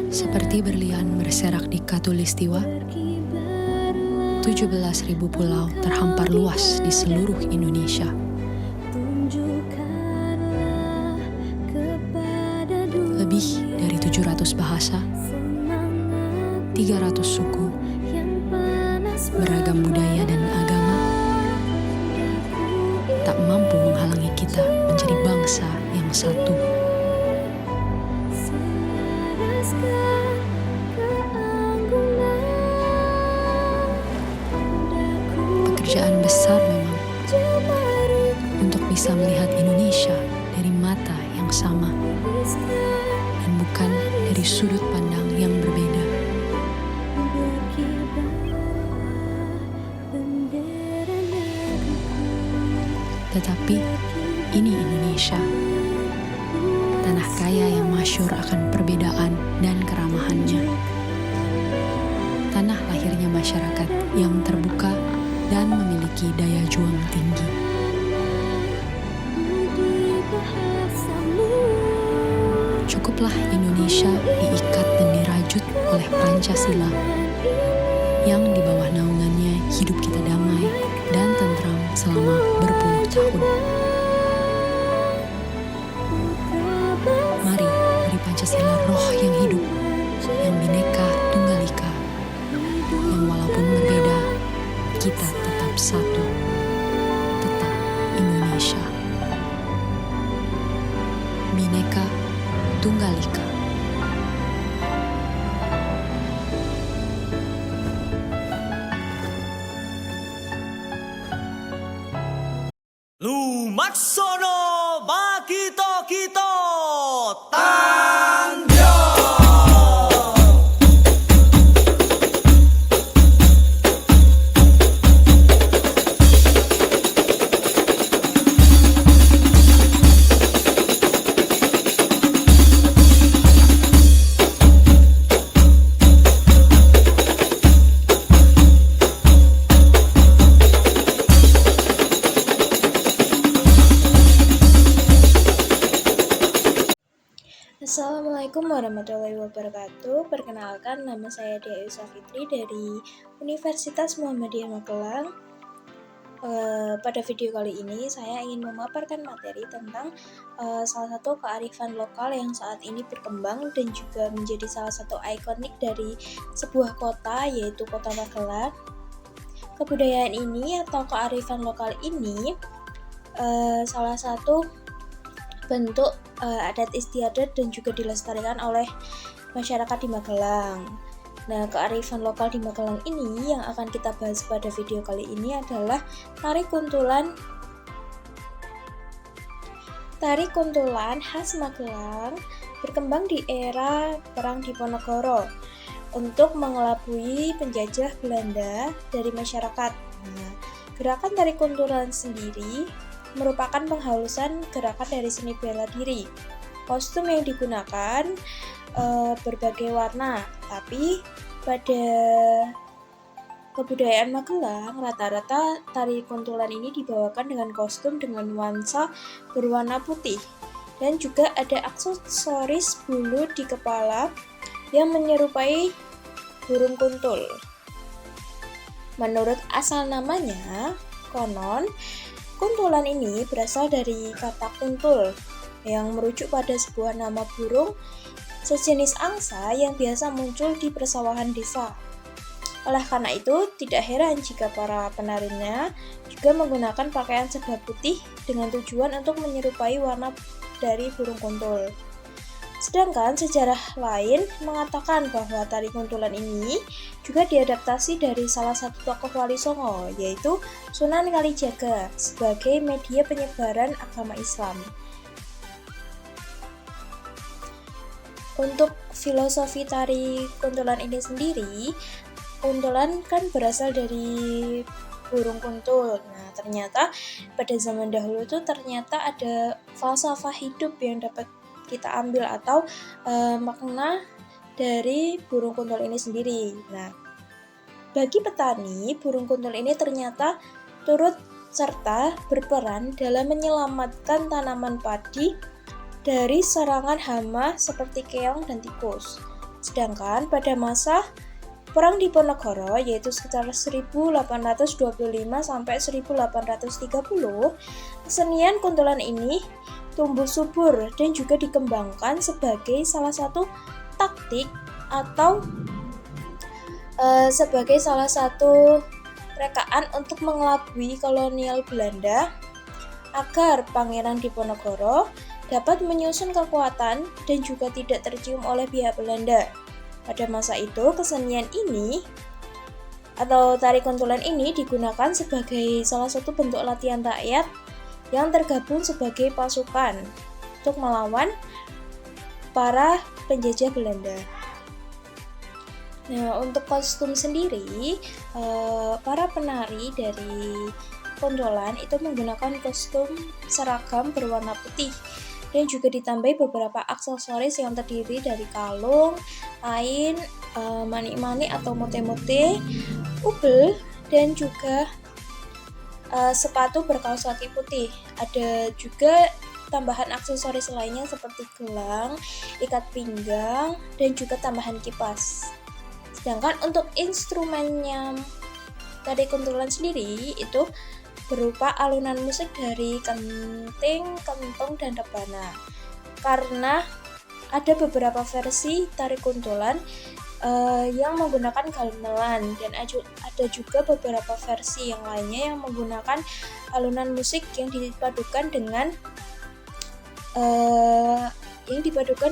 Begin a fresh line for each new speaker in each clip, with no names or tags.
Seperti berlian berserak di Katulistiwa, 17.000 pulau terhampar luas di seluruh Indonesia. Lebih dari 700 bahasa, 300 suku, beragam budaya dan agama, tak mampu menghalangi kita menjadi bangsa yang satu. Pekerjaan besar memang untuk bisa melihat Indonesia dari mata yang sama dan bukan dari sudut pandang yang berbeda. Tetapi ini Indonesia, tanah kaya yang masyhur akan perbedaan dan keramahannya. Tanah lahirnya masyarakat yang terbuka dan memiliki daya juang tinggi. Cukuplah Indonesia diikat dan dirajut oleh Pancasila, yang di bawah naungannya hidup kita damai dan tentram selama berpuluh tahun. Mari beri Pancasila roh yang hidup, yang bineka tunggal ika, yang walaupun berbeda, kita tetap satu, tetap Indonesia. Bineka Tunggal Ika.
Lumaksono Bakito-kito
Assalamualaikum warahmatullahi wabarakatuh. Perkenalkan, nama saya Dia Yusa Fitri dari Universitas Muhammadiyah Magelang. Pada video kali ini saya ingin memaparkan materi tentang salah satu kearifan lokal yang saat ini berkembang dan juga menjadi salah satu ikonik dari sebuah kota, yaitu Kota Magelang. Kebudayaan ini atau kearifan lokal ini salah satu bentuk adat istiadat dan juga dilestarikan oleh masyarakat di Magelang. Nah, kearifan lokal di Magelang ini yang akan kita bahas pada video kali ini adalah tari kuntulan. Tari kuntulan khas Magelang berkembang di era Perang Diponegoro untuk mengelabui penjajah Belanda dari masyarakat. Nah, gerakan tari kuntulan sendiri merupakan penghalusan gerakan dari seni bela diri. Kostum yang digunakan berbagai warna, tapi pada kebudayaan Magelang rata-rata tari kuntulan ini dibawakan dengan kostum dengan nuansa berwarna putih dan juga ada aksesoris bulu di kepala yang menyerupai burung kuntul. Menurut asal namanya, konon kuntulan ini berasal dari kata kuntul yang merujuk pada sebuah nama burung sejenis angsa yang biasa muncul di persawahan desa. Oleh karena itu, tidak heran jika para penarinya juga menggunakan pakaian serba putih dengan tujuan untuk menyerupai warna dari burung kuntul. Sedangkan sejarah lain mengatakan bahwa tari kuntulan ini juga diadaptasi dari salah satu tokoh Wali Songo, yaitu Sunan Kalijaga, sebagai media penyebaran agama Islam. Untuk filosofi tari kuntulan ini sendiri, kuntulan kan berasal dari burung kuntul. Nah, ternyata pada zaman dahulu itu ternyata ada falsafah hidup yang dapat kita ambil atau makna dari burung kuntul ini sendiri. Nah, bagi petani, burung kuntul ini ternyata turut serta berperan dalam menyelamatkan tanaman padi dari serangan hama seperti keong dan tikus. Sedangkan pada masa Perang Diponegoro, yaitu sekitar 1825 sampai 1830, kesenian kuntulan ini tumbuh subur dan juga dikembangkan sebagai salah satu taktik atau sebagai salah satu rekaan untuk mengelabui kolonial Belanda agar Pangeran Diponegoro dapat menyusun kekuatan dan juga tidak tercium oleh pihak Belanda. Pada masa itu, kesenian ini atau tari kuntulan ini digunakan sebagai salah satu bentuk latihan rakyat yang tergabung sebagai pasukan untuk melawan para penjajah Belanda. Nah, untuk kostum sendiri, para penari dari kuntulan itu menggunakan kostum seragam berwarna putih dan juga ditambahi beberapa aksesoris yang terdiri dari kalung, kain, manik-manik atau mote-mote, ubel, dan juga sepatu berkaos kaki putih. Ada juga tambahan aksesoris lainnya seperti gelang, ikat pinggang, dan juga tambahan kipas. Sedangkan untuk instrumennya tari kuntulan sendiri itu berupa alunan musik dari kenting, kentung, dan rebana. Karena ada beberapa versi tari kuntulan yang menggunakan gamelan dan ada juga beberapa versi yang lainnya yang menggunakan alunan musik yang dipadukan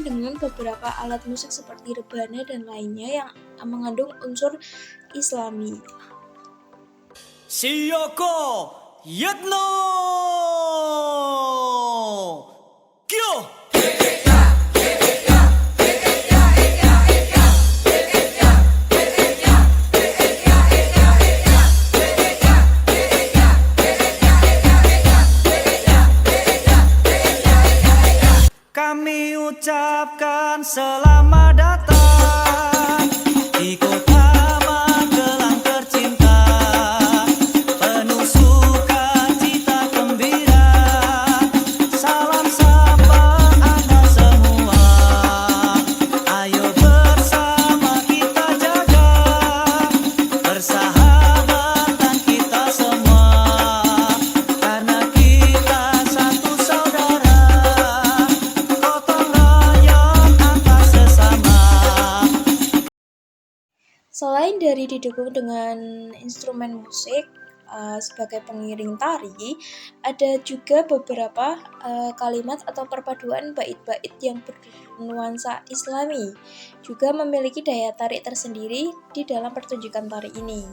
dengan beberapa alat musik seperti rebana dan lainnya yang mengandung unsur Islami.
Siyoko Yatno Kyo. Kami ucapkan selamat datang di kota Magelang tercinta, penuh sukacita gembira. Salam sapa Anda semua, ayo bersama kita jaga persahabatan kita semua, karena kita satu saudara, gotong royong antar sesama.
Selain dari didukung dengan instrumen musik sebagai pengiring tari, ada juga beberapa kalimat atau perpaduan bait-bait yang bernuansa Islami, juga memiliki daya tarik tersendiri di dalam pertunjukan tari ini.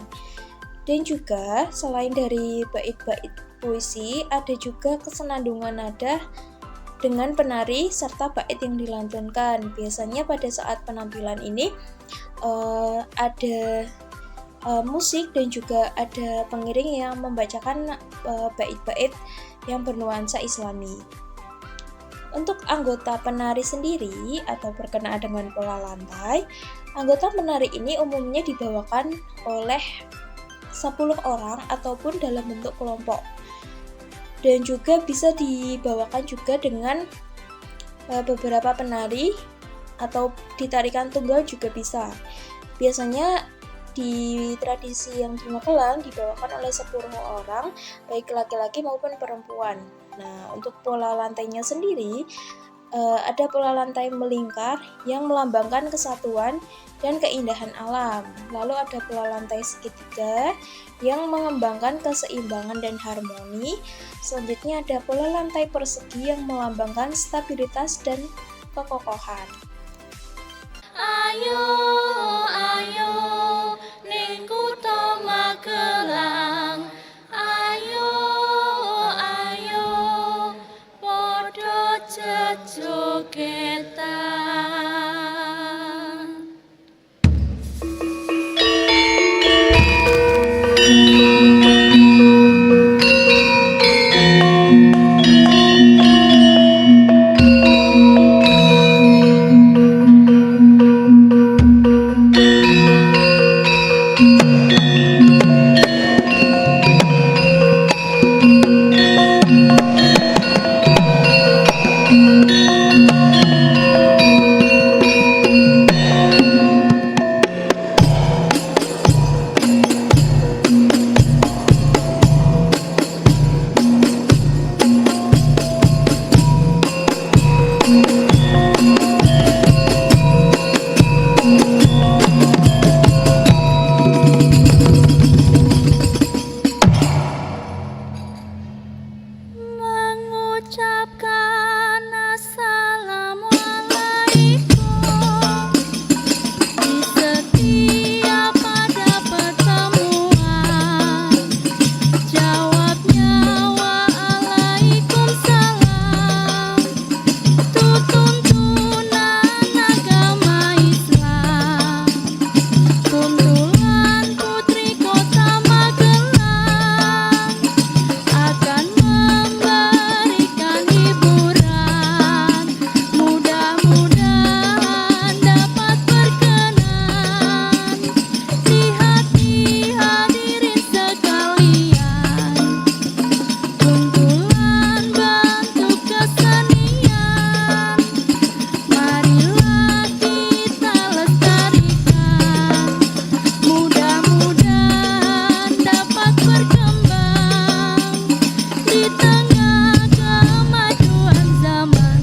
Dan juga selain dari bait-bait puisi, ada juga kesenandungan nada dengan penari serta bait yang dilantunkan. Biasanya pada saat penampilan ini ada musik dan juga ada pengiring yang membacakan bait-bait yang bernuansa Islami. Untuk anggota penari sendiri atau berkenaan dengan pola lantai, anggota penari ini umumnya dibawakan oleh 10 orang ataupun dalam bentuk kelompok. Dan juga bisa dibawakan juga dengan beberapa penari atau ditarikan tunggal juga bisa. Biasanya di tradisi yang di Magelang dibawakan oleh 10 orang, baik laki-laki maupun perempuan. Nah, untuk pola lantainya sendiri, ada pola lantai melingkar yang melambangkan kesatuan dan keindahan alam. Lalu ada pola lantai segitiga yang mengembangkan keseimbangan dan harmoni. Selanjutnya ada pola lantai persegi yang melambangkan stabilitas dan kekokohan.
Ayo, ayo, ning kutha Magelang. Ayo, ayo, padha jejogetan. Mengucapkan assalamualaikum di setiap ada pertemuan. Jawabnya waalaikumsalam. Itu tuntunan agama Islam. Kuntulan putri kota Magelang akan memberikan hiburan. Mudah-mudahan dapat berkenan di hati hadirin sekalian. Kuntulan bentuk kesenian, marilah kita lestarikan. Mudah-mudahan dapat berkembang di tengah kemajuan zaman.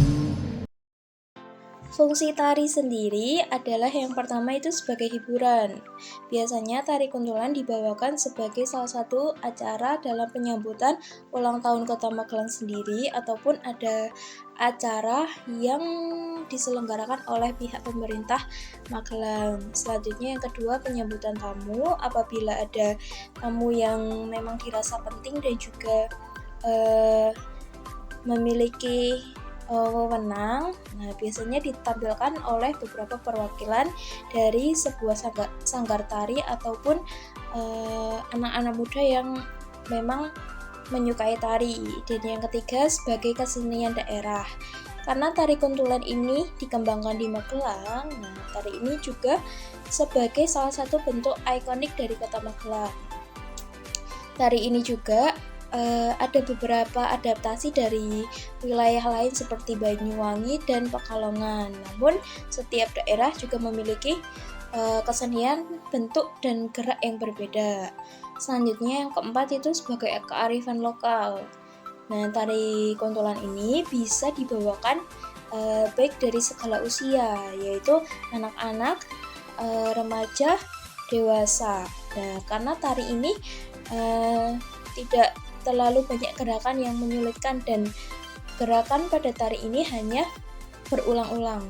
Fungsi tari sendiri adalah yang pertama itu sebagai hiburan. Biasanya tari kuntulan dibawakan sebagai salah satu acara dalam penyambutan ulang tahun Kota Magelang sendiri ataupun ada acara yang diselenggarakan oleh pihak pemerintah Magelang. Selanjutnya yang kedua, penyambutan tamu. Apabila ada tamu yang memang dirasa penting dan juga memiliki wewenang, nah biasanya ditampilkan oleh beberapa perwakilan dari sebuah sanggar tari ataupun anak-anak muda yang memang menyukai tari. Dan yang ketiga, sebagai kesenian daerah. Karena tari kuntulan ini dikembangkan di Magelang, nah tari ini juga sebagai salah satu bentuk ikonik dari Kota Magelang. Tari ini juga ada beberapa adaptasi dari wilayah lain seperti Banyuwangi dan Pekalongan. Namun setiap daerah juga memiliki kesenian, bentuk, dan gerak yang berbeda. Selanjutnya yang keempat itu sebagai kearifan lokal. Nah, tari kuntulan ini bisa dibawakan baik dari segala usia, yaitu anak-anak, remaja, dewasa. Nah, karena tari ini tidak terlalu banyak gerakan yang menyulitkan dan gerakan pada tari ini hanya berulang-ulang.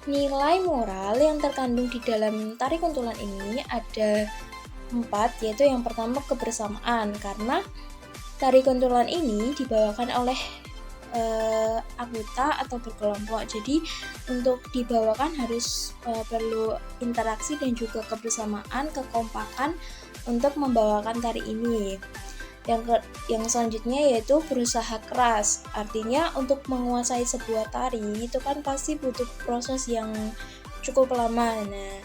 Nilai moral yang terkandung di dalam tari kuntulan ini ada 4, yaitu yang pertama kebersamaan, karena tari kuntulan ini dibawakan oleh anggota atau berkelompok. Jadi untuk dibawakan harus perlu interaksi dan juga kebersamaan, kekompakan untuk membawakan tari ini. Yang selanjutnya yaitu berusaha keras. Artinya untuk menguasai sebuah tari itu kan pasti butuh proses yang cukup lama. Nah,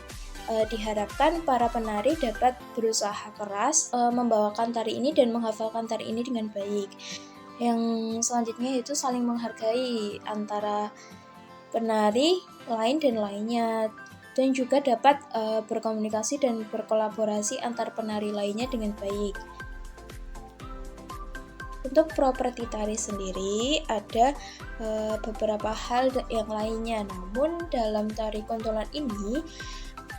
diharapkan para penari dapat berusaha keras membawakan tari ini dan menghafalkan tari ini dengan baik. Yang selanjutnya yaitu saling menghargai antara penari lain dan lainnya, dan juga dapat berkomunikasi dan berkolaborasi antar penari lainnya dengan baik. Untuk properti tari sendiri ada beberapa hal yang lainnya, namun dalam tari kuntulan ini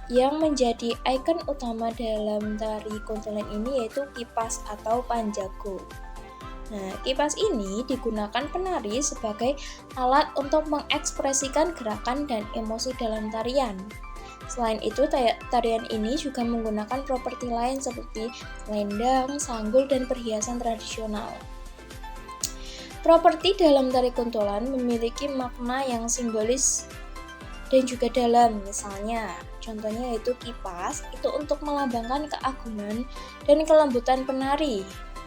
yang menjadi ikon utama dalam tari kuntulan ini yaitu kipas atau panjago. Nah, kipas ini digunakan penari sebagai alat untuk mengekspresikan gerakan dan emosi dalam tarian. Selain itu, tarian ini juga menggunakan properti lain seperti selendang, sanggul, dan perhiasan tradisional. Properti dalam tari kuntulan memiliki makna yang simbolis dan juga dalam. Misalnya, contohnya yaitu kipas, itu untuk melambangkan keagungan dan kelembutan penari.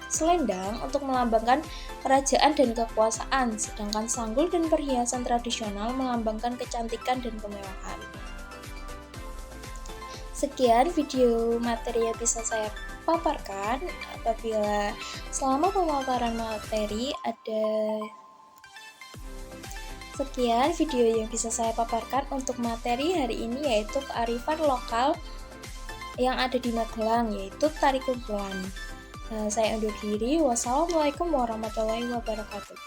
Selendang untuk melambangkan kerajaan dan kekuasaan, sedangkan sanggul dan perhiasan tradisional melambangkan kecantikan dan kemewahan. Sekian video materi yang bisa saya paparkan. Apabila selama pemaparan materi ada sekian video yang bisa saya paparkan untuk materi hari ini, yaitu kearifan lokal yang ada di Magelang, yaitu tari kumpulan. Saya undur diri. Wassalamualaikum warahmatullahi wabarakatuh.